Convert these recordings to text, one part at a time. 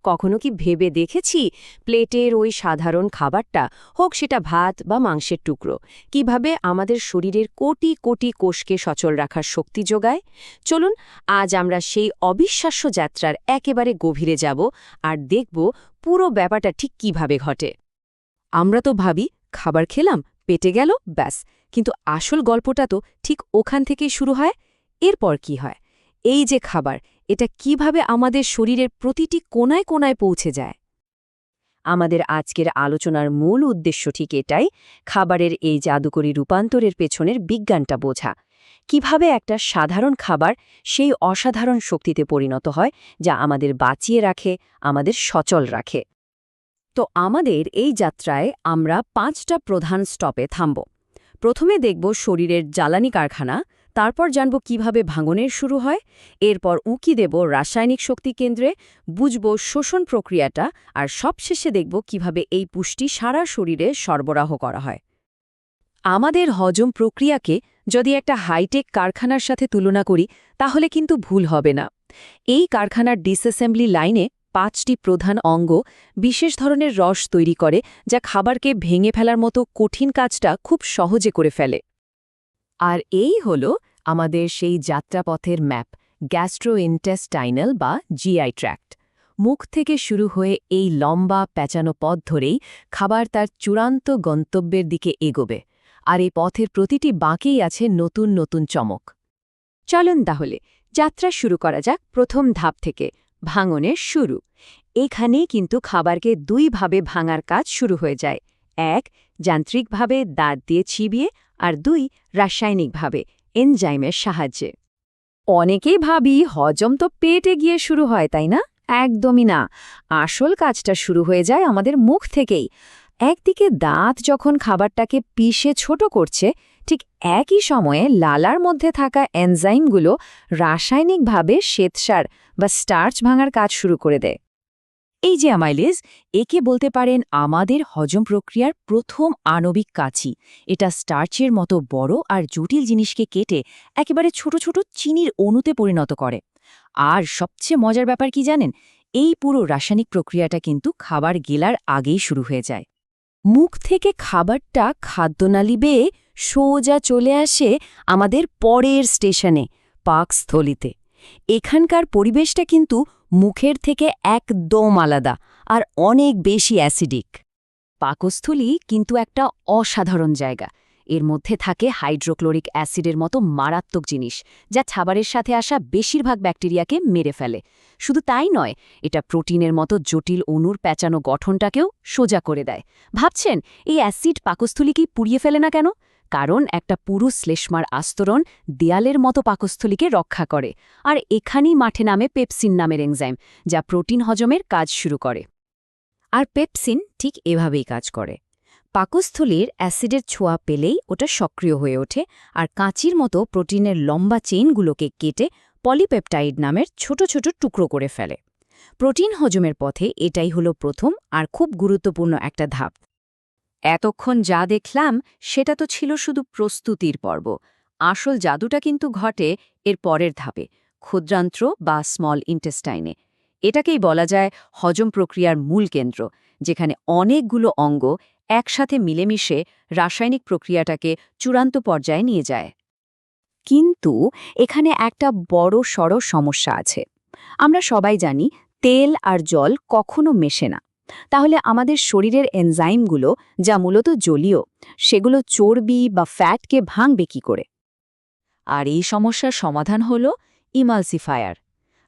কখনো কি ভেবে দেখেছি প্লেটের ওই সাধারণ খাবারটা, হোক সেটা ভাত বা মাংসের টুকরো, কিভাবে আমাদের শরীরের কোটি কোটি কোষকে সচল রাখার শক্তি যোগায়? চলুন আজ আমরা সেই অবিশ্বাস্য যাত্রার একেবারে গভীরে যাব আর দেখব পুরো ব্যাপারটা ঠিক কিভাবে ঘটে। আমরা তো ভাবি খাবার খেলাম, পেটে গেল, ব্যাস, কিন্তু আসল গল্পটা তো ঠিক ওখান থেকেই শুরু হয়। এরপর কি হয়? এই যে খাবার, এটা কিভাবে আমাদের শরীরের প্রতিটি কোণায় কোণায় পৌঁছে যায়? আমাদের আজকের আলোচনার মূল উদ্দেশ্য ঠিক এটাই, খাবারের এই জাদুকরী রূপান্তরের পেছনের বিজ্ঞানটা বোঝা। কিভাবে একটা সাধারণ খাবার সেই অসাধারণ শক্তিতে পরিণত হয় যা আমাদের বাঁচিয়ে রাখে, আমাদের সচল রাখে। তো আমাদের এই যাত্রায় আমরা 5টা প্রধান স্টপে থামব। প্রথমে দেখব শরীরের জ্বালানি কারখানা, তারপর জানব কিভাবে ভাঙনের শুরু হয়, এরপর উঁকি দেব রাসায়নিক শক্তি কেন্দ্রে, বুঝব শোষণ প্রক্রিয়াটা, আর সবশেষে দেখব কিভাবে এই পুষ্টি সারা শরীরে সরবরাহ করা হয়। আমাদের হজম প্রক্রিয়াকে যদি একটা হাইটেক কারখানার সাথে তুলনা করি তাহলে কিন্তু ভুল হবে না। এই কারখানার ডিসঅ্যাসেম্বলি লাইনে 5টি প্রধান অঙ্গ বিশেষ ধরনের রস তৈরি করে যা খাবারকে ভেঙে ফেলার মতো কঠিন কাজটা খুব সহজে করে ফেলে। আর এই হল আমাদের সেই যাত্রাপথের ম্যাপ, গ্যাস্ট্রোইন্টেস্টাইনাল বা জিআই ট্র্যাক্ট। মুখ থেকে শুরু হয়ে এই লম্বা প্যাঁচানো পথ ধরেই খাবার তার চূড়ান্ত গন্তব্যের দিকে এগোবে, আর এই পথের প্রতিটি বাঁকেই আছে নতুন নতুন চমক। চলুন তাহলে যাত্রা শুরু করা যাক প্রথম ধাপ থেকে, ভাঙনের শুরু। এখানেই কিন্তু খাবারকে 2 ভাবে ভাঙার কাজ শুরু হয়ে যায়। 1 যান্ত্রিকভাবে দাঁত দিয়ে চিবিয়ে, আর 2 রাসায়নিকভাবে এনজাইমের সাহায্যে। অনেকেই ভাবি হজম তো পেটে গিয়ে শুরু হয়, তাই না? একদমই না। আসল কাজটা শুরু হয়ে যায় আমাদের মুখ থেকেই। একদিকে দাঁত যখন খাবারটাকে পিষে ছোট করছে, ঠিক একই সময়ে লালার মধ্যে থাকা এনজাইমগুলো রাসায়নিকভাবে শ্বেতসার বা স্টার্চ ভাঙার কাজ শুরু করে দেয়। এই যে অ্যামাইলেজ, একে বলতে পারেন আমাদের হজম প্রক্রিয়ার প্রথম আণবিক কাছি। এটা স্টার্চের মতো বড় আর জটিল জিনিসকে কেটে একেবারে ছোট ছোট চিনির অণুতে পরিণত করে। আর সবচেয়ে মজার ব্যাপার কি জানেন? এই পুরো রাসায়নিক প্রক্রিয়াটা কিন্তু খাবার গেলার আগেই শুরু হয়ে যায়। মুখ থেকে খাবারটা খাদ্যনালী বেয়ে সোজা চলে আসে আমাদের পরের স্টেশনে, পাকস্থলিতে। এখানকার পরিবেশটা কিন্তু মুখের থেকে একদম আলাদা আর অনেক বেশি অ্যাসিডিক। পাকস্থলী কিন্তু একটা অসাধারণ জায়গা। এর মধ্যে থাকে হাইড্রোক্লোরিক অ্যাসিডের মতো মারাত্মক জিনিস, যা খাবারের সাথে আসা বেশিরভাগ ব্যাকটেরিয়াকে মেরে ফেলে। শুধু তাই নয়, এটা প্রোটিনের মতো জটিল অণুর প্যাঁচানো গঠনটাকেও সোজা করে দেয়। ভাবছেন এই অ্যাসিড পাকস্থলীকেই পুড়িয়ে ফেলে না কেন? কারণ একটা পুরু শ্লেষ্মার আস্তরণ দেয়ালের মতো পাকস্থলীকে রক্ষা করে, আর এখানেই মাঠে নামে পেপসিন নামের এনজাইম, যা প্রোটিন হজমের কাজ শুরু করে। আর পেপসিন ঠিক এভাবেই কাজ করে। পাকস্থলীর অ্যাসিডের ছোঁয়া পেলেই ওটা সক্রিয় হয়ে ওঠে, আর কাঁচির মতো প্রোটিনের লম্বা চেইনগুলোকে কেটে পলিপেপটাইড নামের ছোট ছোট টুকরো করে ফেলে। প্রোটিন হজমের পথে এটাই হলো প্রথম আর খুব গুরুত্বপূর্ণ একটা ধাপ। এতক্ষণ যা দেখলাম সেটা তো ছিল শুধু প্রস্তুতির পর্ব। আসল জাদুটা কিন্তু ঘটে এর পরের ধাপে, ক্ষুদ্রান্ত্র বা স্মল ইন্টেস্টাইনে। এটাকেই বলা যায় হজম প্রক্রিয়ার মূল কেন্দ্র, যেখানে অনেকগুলো অঙ্গ একসাথে মিলেমিশে রাসায়নিক প্রক্রিয়াটাকে চূড়ান্ত পর্যায়ে নিয়ে যায়। কিন্তু এখানে একটা বড় সড় সমস্যা আছে। আমরা সবাই জানি তেল আর জল কখনো মেশে না। তাহলে আমাদের শরীরের এনজাইমগুলো, যা মূলত জলীয়, সেগুলো চর্বি বা ফ্যাটকে ভাঙবে কি করে? আর এই সমস্যার সমাধান হলো ইমালসিফায়ার।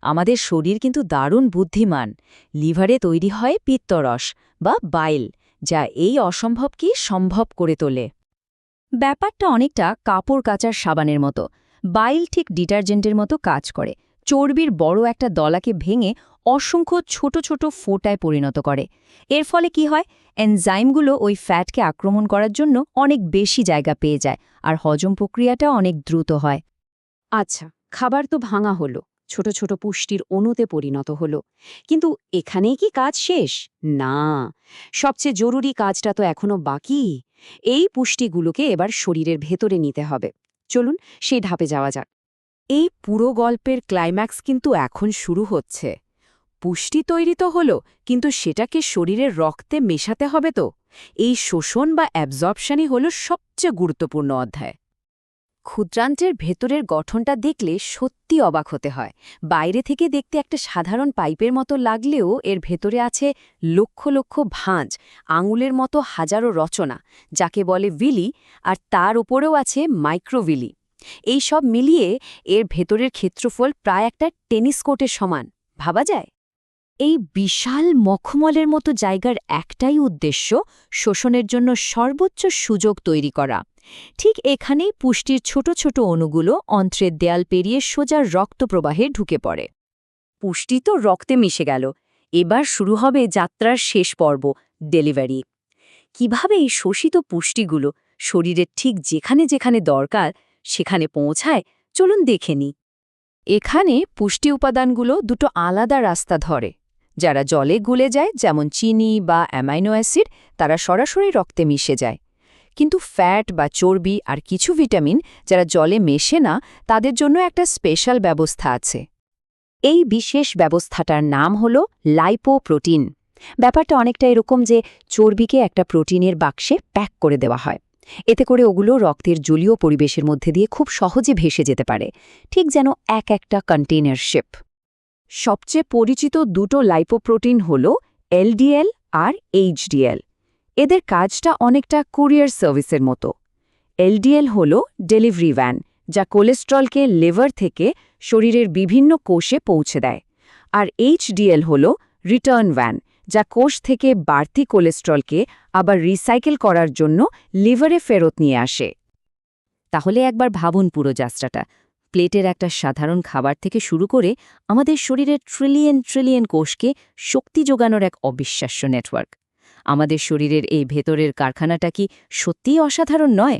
আমাদের শরীর কিন্তু দারুণ বুদ্ধিমান। লিভারে তৈরি হয় পিত্তরস বা বাইল, যা এই অসম্ভবকে সম্ভব করে তোলে। ব্যাপারটা অনেকটা কাপড় কাচার সাবানের মতো। বাইল ঠিক ডিটারজেন্টের মতো কাজ করে, চর্বির বড় একটা দলাকে ভেঙে অসংখ্য ছোট ছোট ফোঁটায় পরিণত করে। এর ফলে কি হয়? এনজাইমগুলো ওই ফ্যাটকে আক্রমণ করার জন্য অনেক বেশি জায়গা পেয়ে যায়, আর হজম প্রক্রিয়াটা অনেক দ্রুত হয়। আচ্ছা, খাবার তো ভাঙা হলো, ছোট ছোট পুষ্টির অণুতে পরিণত হলো, কিন্তু এখানেই কি কাজ শেষ? না, সবচেয়ে জরুরি কাজটা তো এখনো বাকি। এই পুষ্টিগুলোকে এবার শরীরের ভেতরে নিতে হবে। চলুন সেই ধাপে যাওয়া যাক। এই পুরো গল্পের ক্লাইম্যাক্স কিন্তু এখন শুরু হচ্ছে। পুষ্টি তৈরি তো হলো, কিন্তু সেটাকে শরীরের রক্তে মেশাতে হবে তো। এই শোষণ বা অ্যাবজর্পশনই হলো সবচেয়ে গুরুত্বপূর্ণ অধ্যায়। ক্ষুদ্রান্ত্রের ভেতরের গঠনটা দেখলে সত্যি অবাক হতে হয়। বাইরে থেকে দেখতে একটা সাধারণ পাইপের মতো লাগলেও এর ভেতরে আছে লক্ষ লক্ষ ভাঁজ, আঙুলের মতো হাজারো রচনা, যাকে বলে ভিলি, আর তার উপরেও আছে মাইক্রোভিলি। এই সব মিলিয়ে এর ভেতরের ক্ষেত্রফল প্রায় একটা টেনিস কোর্টের সমান, ভাবা যায়? এই বিশাল মখমলের মতো জায়গার একটাই উদ্দেশ্য শোষণের জন্য সর্বোচ্চ সুযোগ তৈরি করা। ঠিক এখানেই পুষ্টির ছোট ছোট অণুগুলো অন্ত্রের দেয়াল পেরিয়ে সোজা রক্তপ্রবাহে ঢুকে পড়ে। পুষ্টি তো রক্তে মিশে গেল, এবার শুরু হবে যাত্রার শেষ পর্ব, ডেলিভারি। কিভাবে এই শোষিত পুষ্টিগুলো শরীরের ঠিক যেখানে যেখানে দরকার সেখানে পৌঁছায়, চলুন দেখে নিই। এখানে পুষ্টি উপাদানগুলো দুটো আলাদা রাস্তা ধরে। যারা জলে গুলে যায়, যেমন চিনি বা অ্যামাইনো অ্যাসিড, তারা সরাসরি রক্তে মিশে যায়। কিন্তু ফ্যাট বা চর্বি আর কিছু ভিটামিন যারা জলে মেশে না, তাদের জন্য একটা স্পেশাল ব্যবস্থা আছে। এই বিশেষ ব্যবস্থাটার নাম হল লাইপোপ্রোটিন। ব্যাপারটা অনেকটা এরকম যে চর্বিকে একটা প্রোটিনের বাক্সে প্যাক করে দেওয়া হয়। এতে করে ওগুলো রক্তের জলীয় পরিবেশের মধ্যে দিয়ে খুব সহজে ভেসে যেতে পারে, ঠিক যেন একটা কন্টেইনার শিপ। সবচেয়ে পরিচিত দুটো লাইপোপ্রোটিন হল এলডিএল আর এইচডিএল। এদের কাজটা অনেকটা কুরিয়ার সার্ভিসের মতো। এলডিএল হল ডেলিভারি ভ্যান, যা কোলেস্ট্রলকে লিভার থেকে শরীরের বিভিন্ন কোষে পৌঁছে দেয়। আর এইচডিএল হল রিটার্ন ভ্যান, যা কোষ থেকে বাড়তি কোলেস্ট্রলকে আবার রিসাইকেল করার জন্য লিভারে ফেরত নিয়ে আসে। তাহলে একবার ভাবুন পুরো যাত্রাটা। প্লেটের একটা সাধারণ খাবার থেকে শুরু করে আমাদের শরীরের ট্রিলিয়ন ট্রিলিয়ন কোষকে শক্তি যোগানোর এক অবিশ্বাস্য নেটওয়ার্ক। আমাদের শরীরের এই ভেতরের কারখানাটা কি সত্যিই অসাধারণ নয়?